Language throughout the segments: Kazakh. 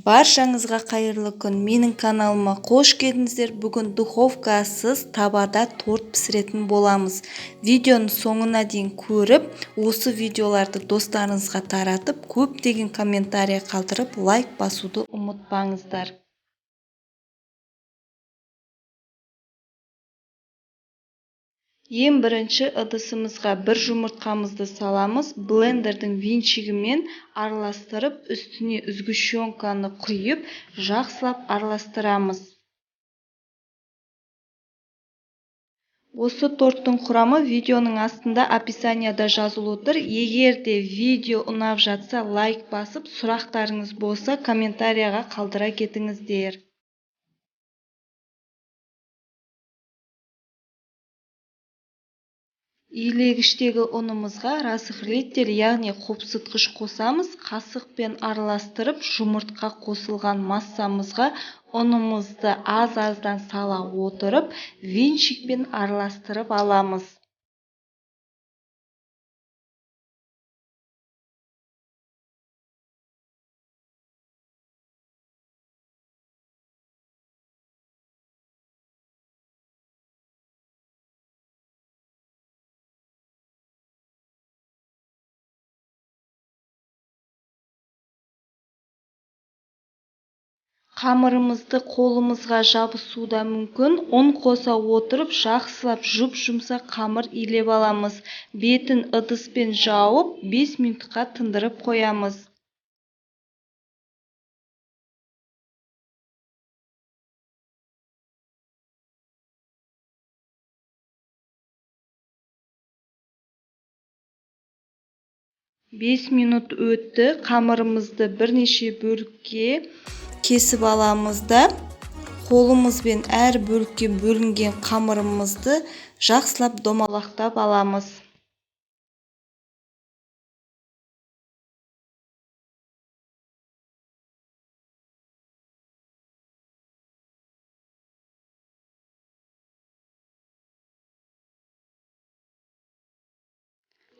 Баршаңызға қайырлы күн. Менің каналыма қош келдіңіздер. Бүгін духовкасыз табада торт пісіретін боламыз. Видеоны соңына дейін көріп, осы видеоларды достарыңызға таратып, көптеген комментарий қалдырып, лайк басуды ұмытпаңыздар. Ең бірінші ыдысымызға бір жұмыртқамызды саламыз, блендердің венчигімен араластырып, үстіне сгущенканы құйып, жақсылап араластырамыз. Осы торттың құрамы видеоның астында описанияда жазылып отыр. Егер де видео ұнап жатса, лайк басып, сұрақтарыңыз болса, комментарияға қалдыра кетіңіздер. Илегіштегі ұнымызға разрыхлитель, яғни қопсытқыш қосамыз. Қасықпен араластырып, жұмыртқа қосылған массамызға ұнымызды аз-аздан сала отырып, венчикпен араластырып аламыз. Қамырымызды қолымызға жабысуы да мүмкін. Ұн қоса отырып, жақсылап жұп-жұмсақ қамыр илеп аламыз. Бетін ыдыспен жауып, 5 минутқа тындырып қоямыз. Бес минут өтті. Қамырымызды бірнеше бөлікке кесіп аламыз да, қолымызбен әр бөлікке бөлінген қамырымызды жақсылап домалақтап аламыз.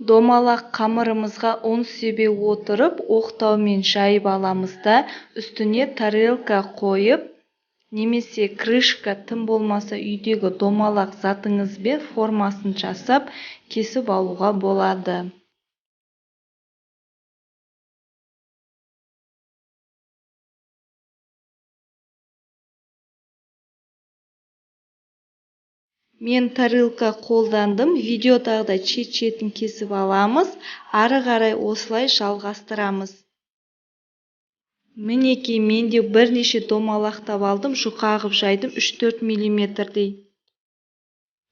Домалақ қамырымызға ұн себе отырып, оқтаумен жайып аламыз да, үстіне тарелка қойып, немесе крышка, тым болмаса үйдегі домалақ затыңызбен формасын жасап, кесіп алуға болады. Мен тарелка қолдандым. Видеодағыдай шет-шетін кесіп аламыз. Ары қарай осылай жалғастырамыз. Мінекей, мен де бірнеше домалақтап алдым, жұқа қылып жайдым, 3-4 мм-дей.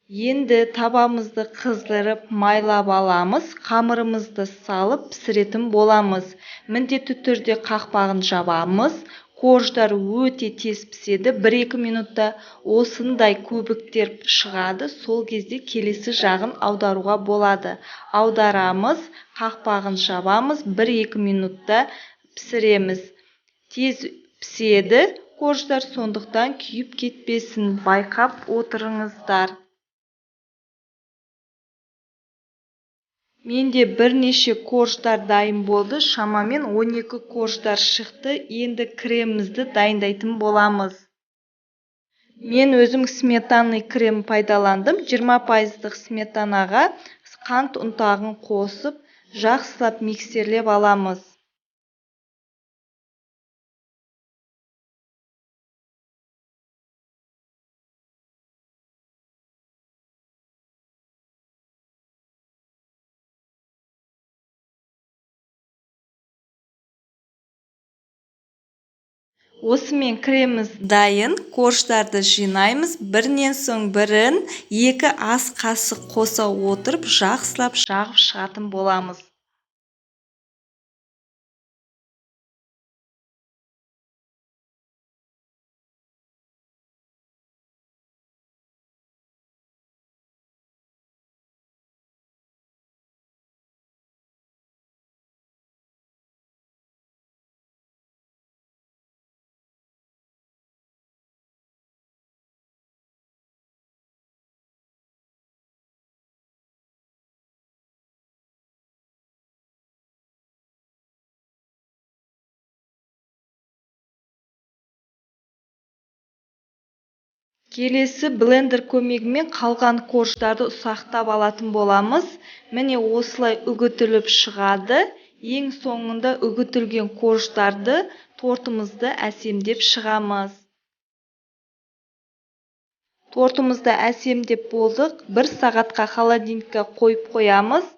Енді табамызды қыздырып, майлап аламыз. Қамырымызды салып пісіретін боламыз. Міндетті түрде қақпағын жабамыз. Корждар өте тез піседі. 1-2 минутта осындай көбіктер шығады. Сол кезде келесі жағын аударуға болады. Аударамыз, қақпағын жабамыз, 1-2 минутта пісіреміз. Тез піседі корждар, сондықтан күйіп кетпесін, байқап отырыңыздар. Менде бірнеше корждар дайын болды. Шамамен 12 корждар шықты. Енді кремімізді дайындайтын боламыз. Мен өзім сметанный крем пайдаландым. 20% сметанаға қант ұнтағын қосып, жақсылап миксерлеп аламыз. Осымен креміміз дайын. Корждарды жинаймыз. Бірінен соң бірін 2 ас қасық қоса отырып, жақсылап жағып шығатын боламыз. Келесі блендер көмегімен қалған корждарды ұсақтап алатын боламыз. Міне осылай үгітіліп шығады. Ең соңында үгітілген корждарды тортымызды әсемдеп шығамыз. Тортымызды әсемдеп болдық. 1 сағатқа холодильникке қойып қоямыз.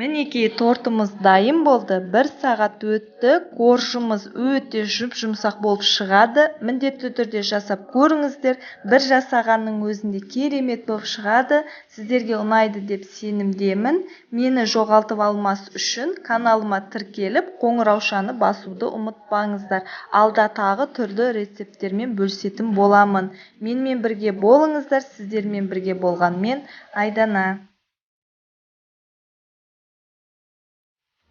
Мінекей тортымыз дайын болды. 1 сағат өтті. Коржымыз өте жұмсақ болып шығады. Міндетті түрде жасап көріңіздер. Bir жасағанның өзінде керемет болып шығады. Сіздерге ұнайды деп сенімдемін. Мені жоғалтып алмас үшін каналыма тіркеліп, қоңыраушаны басуды ұмытпаңыздар. Алда тағы түрлі рецепттермен бөлісетін боламын. Менімен бірге болыңыздар. Сіздермен бірге болған мен Айдана.